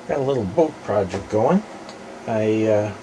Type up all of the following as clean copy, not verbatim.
Got a little boat project going. I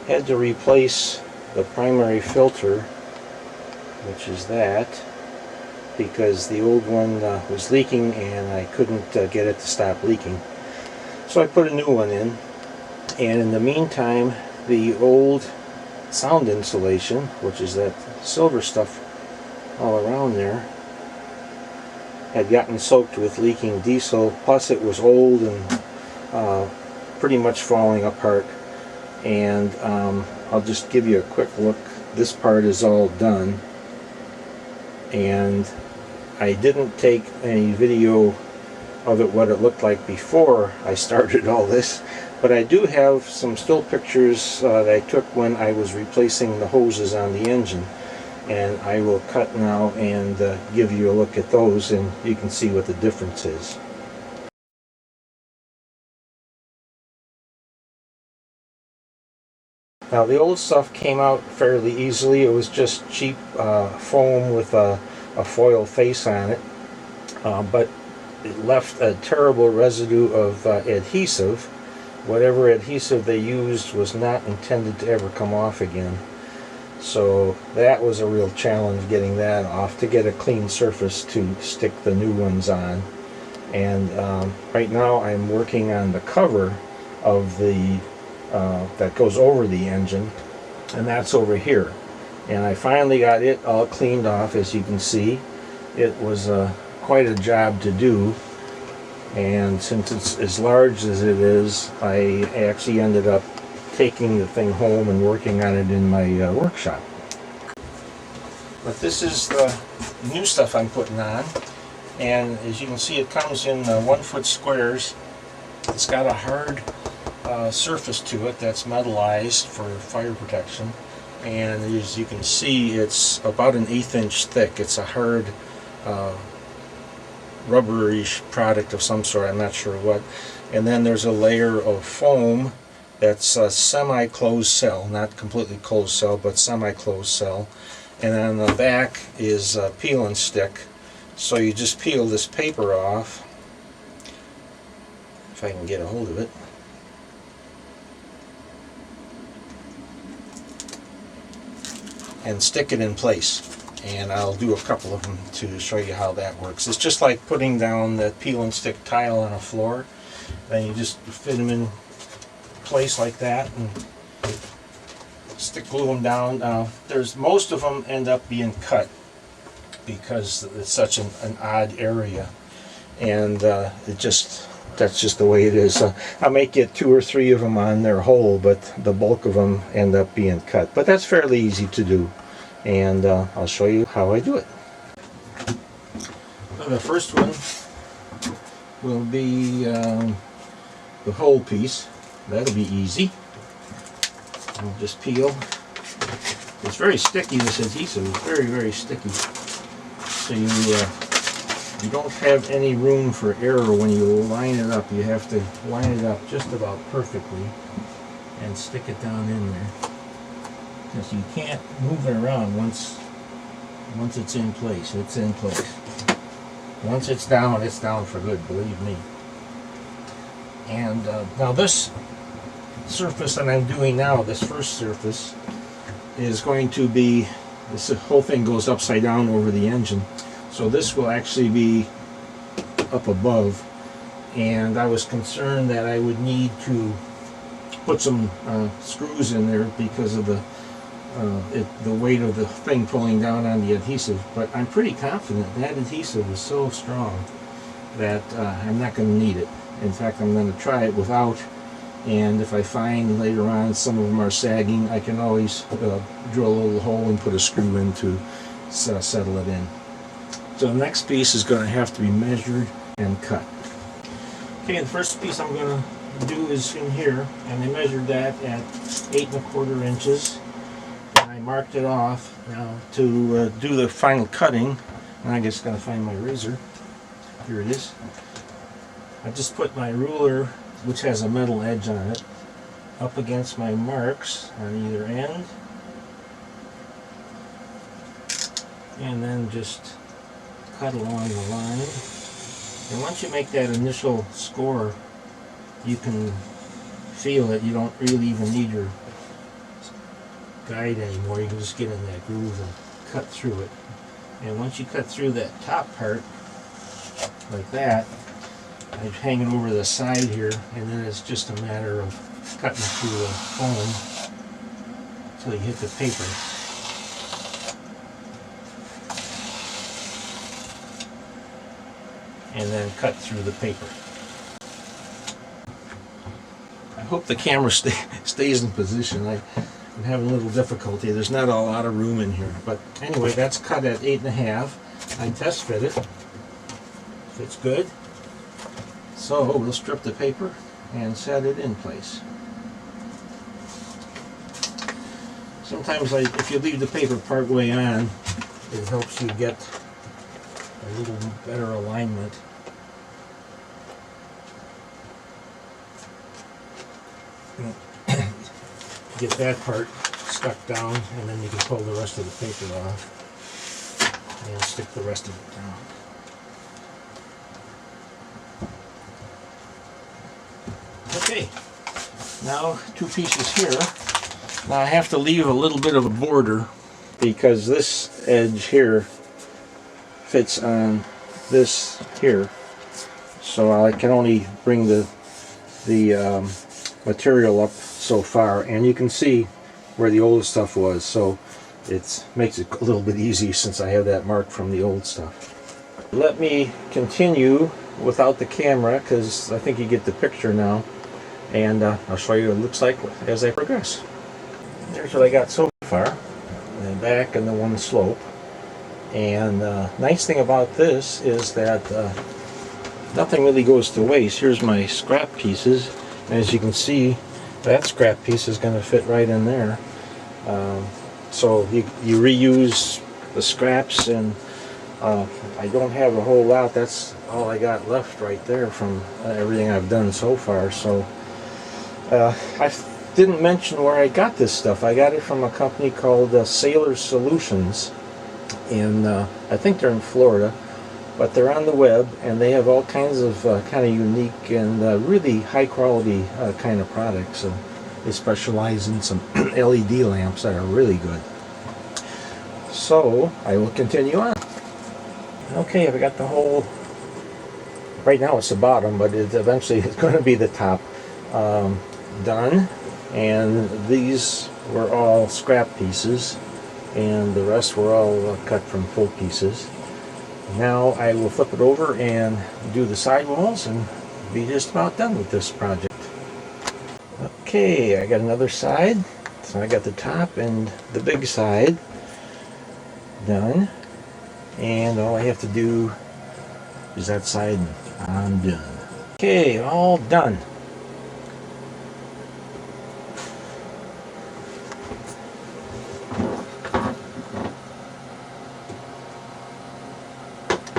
had to replace the primary filter, which is that, because the old one was leaking and I couldn't get it to stop leaking. So I put a new one in, and in the meantime the old sound insulation, which is that silver stuff all around there, had gotten soaked with leaking diesel, plus it was old and pretty much falling apart. And I'll just give you a quick look. This part is all done, and I didn't take any video of it, what it looked like before I started all this, but I do have some still pictures that I took when I was replacing the hoses on the engine, and I will cut now and give you a look at those, and you can see what the difference is. Now the old stuff came out fairly easily. It was just cheap foam with a foil face on it, but it left a terrible residue of adhesive. Whatever adhesive they used was not intended to ever come off again. So that was a real challenge, getting that off, to get a clean surface to stick the new ones on. And right now I'm working on the cover of the that goes over the engine, and that's over here. And I finally got it all cleaned off. As you can see, it was quite a job to do, and since it's as large as it is, I actually ended up taking the thing home and working on it in my workshop. But this is the new stuff I'm putting on, and as you can see, it comes in 1 foot squares. It's got a hard surface to it that's metallized for fire protection, and as you can see, it's about an 1/8 inch thick. It's a hard rubberish product of some sort, I'm not sure what. And then there's a layer of foam that's a semi-closed cell, not completely closed cell, but semi-closed cell. And then on the back is peel and stick. So you just peel this paper off, if I can get a hold of it, and stick it in place. And I'll do a couple of them to show you how that works. It's just like putting down that peel and stick tile on a floor. Then you just fit them in place like that and glue them down. There's most of them end up being cut because it's such an odd area, and that's just the way it is. I might get 2 or 3 of them on their whole, but the bulk of them end up being cut. But that's fairly easy to do, and I'll show you how I do it. The first one will be the whole piece. That'll be easy. I'll just peel. It's very sticky, this adhesive. It's very, very sticky. So you don't have any room for error when you line it up. You have to line it up just about perfectly and stick it down in there, because you can't move it around once it's in place. It's in place. Once it's down for good, believe me. And now this surface that I'm doing now, this first surface, is going to be, this whole thing goes upside down over the engine. So this will actually be up above, and I was concerned that I would need to put some screws in there because of the weight of the thing pulling down on the adhesive. But I'm pretty confident that adhesive is so strong that I'm not going to need it. In fact, I'm going to try it without, and if I find later on some of them are sagging, I can always drill a little hole and put a screw in to settle it in. So the next piece is going to have to be measured and cut. Okay, the first piece I'm going to do is in here, and I measured that at 8 1/4 inches. And I marked it off. Now to do the final cutting, and I just got to find my razor. Here it is. I just put my ruler, which has a metal edge on it, up against my marks on either end, and then just cut along the line. And once you make that initial score you can feel it. You don't really even need your guide anymore. You can just get in that groove and cut through it. And once you cut through that top part like that, I hang it over the side here, and then it's just a matter of cutting through the foam until you hit the paper. And then cut through the paper. I hope the camera stays in position. I'm having a little difficulty. There's not a lot of room in here. But anyway, that's cut at 8.5. I test fit it. Fits good. So we'll strip the paper and set it in place. Sometimes if you leave the paper part way on, it helps you get a little better alignment. Get that part stuck down, and then you can pull the rest of the paper off and stick the rest of it down. Okay, now 2 pieces here. Now I have to leave a little bit of a border because this edge here fits on this here, so I can only bring the material up so far, and you can see where the old stuff was, so it makes it a little bit easy since I have that mark from the old stuff. Let me continue without the camera because I think you get the picture now, and I'll show you what it looks like as I progress. There's what I got so far, the back and the one slope. And nice thing about this is that nothing really goes to waste. Here's my scrap pieces, and as you can see, that scrap piece is going to fit right in there. So you reuse the scraps, and I don't have a whole lot. That's all I got left right there from everything I've done so far. So I didn't mention where I got this stuff. I got it from a company called Sailor Solutions. And I think they're in Florida, but they're on the web, and they have all kinds of kind of unique and really high quality kind of products. They specialize in some LED lamps that are really good. So I will continue on. Okay, I've got the whole, right now it's the bottom, but eventually it's going to be the top done. And these were all scrap pieces, and the rest were all cut from full pieces. Now I will flip it over and do the sidewalls and be just about done with this project. Okay, I got another side. So I got the top and the big side done, and all I have to do is that side, and I'm done. Okay, all done.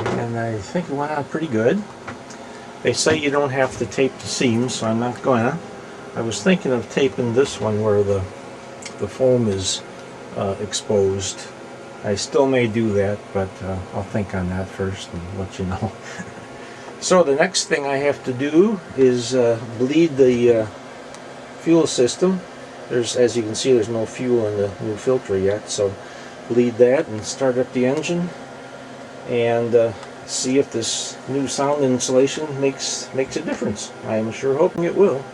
And I think it went out pretty good. They say you don't have to tape the seams, so I'm not gonna. I was thinking of taping this one where the foam is exposed. I still may do that, but I'll think on that first and let you know. So the next thing I have to do is bleed the fuel system. As you can see, there's no fuel in the new filter yet, so bleed that and start up the engine and see if this new sound insulation makes a difference. I am sure hoping it will.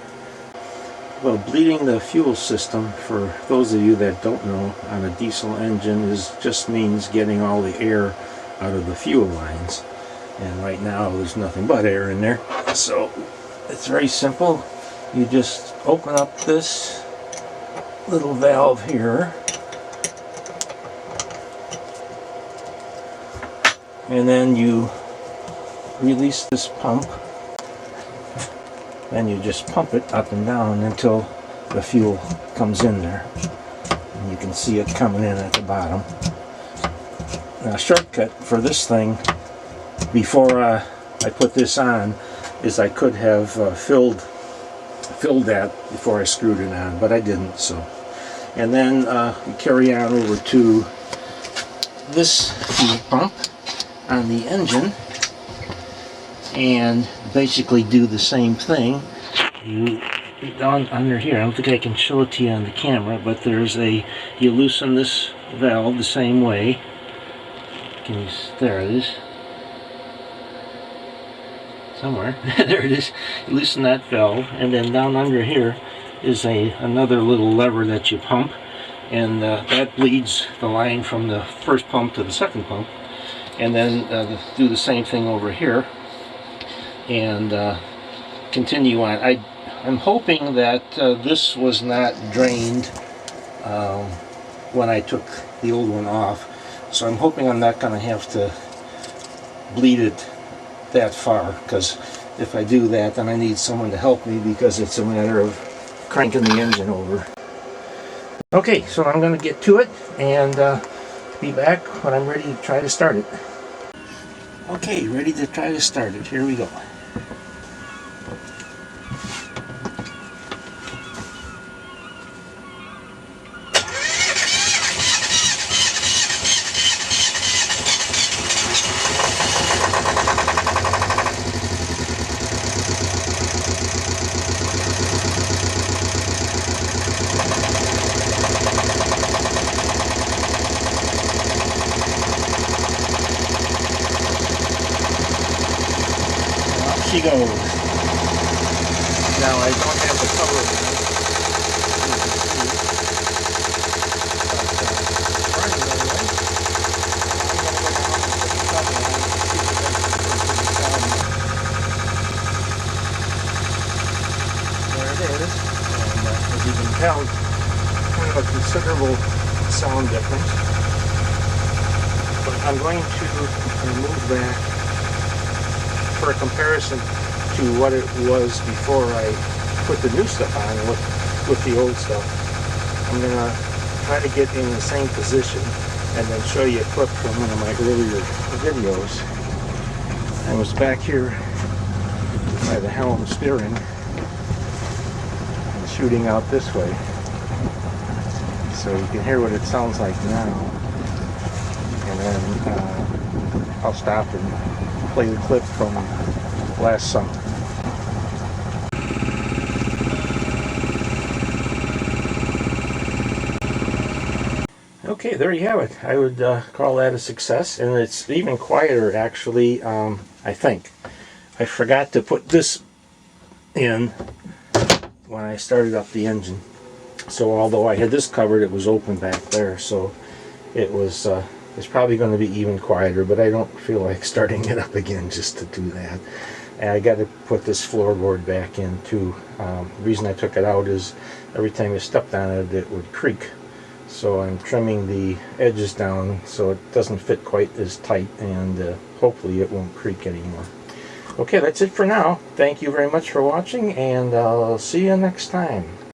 Well, bleeding the fuel system, for those of you that don't know, on a diesel engine just means getting all the air out of the fuel lines. And right now there's nothing but air in there. So it's very simple. You just open up this little valve here, and then you release this pump. Then you just pump it up and down until the fuel comes in there. And you can see it coming in at the bottom. Now, a shortcut for this thing, before I put this on, is I could have filled that before I screwed it on, but I didn't. So, and then you carry on over to this fuel pump on the engine, and basically do the same thing. you down under here, I don't think I can show it to you on the camera, but there's a, you loosen this valve the same way. Can you, there it is. Somewhere. There it is. You loosen that valve, and then down under here is another little lever that you pump, and that bleeds the line from the first pump to the second pump. And then do the same thing over here, and continue on. I'm hoping that this was not drained when I took the old one off, so I'm hoping I'm not going to have to bleed it that far, because if I do that, then I need someone to help me, because it's a matter of cranking the engine over. Okay, so I'm going to get to it and be back when I'm ready to try to start it. Okay, ready to try to start it. Here we go. She goes. Now I don't have the cover on, there it is, and as you can tell, kind of a considerable sound difference. But I'm going to remove that for a comparison to what it was before I put the new stuff on with the old stuff. I'm going to try to get in the same position and then show you a clip from one of my earlier videos. I was back here by the helm steering and shooting out this way, so you can hear what it sounds like now, and then I'll stop and play the clip from last summer. Okay, there you have it. I would call that a success, and it's even quieter actually, I think. I forgot to put this in when I started up the engine. So although I had this covered, it was open back there, so it was it's probably going to be even quieter, but I don't feel like starting it up again just to do that. And I got to put this floorboard back in too. The reason I took it out is every time you stepped on it, it would creak. So I'm trimming the edges down so it doesn't fit quite as tight, and hopefully it won't creak anymore. Okay, that's it for now. Thank you very much for watching, and I'll see you next time.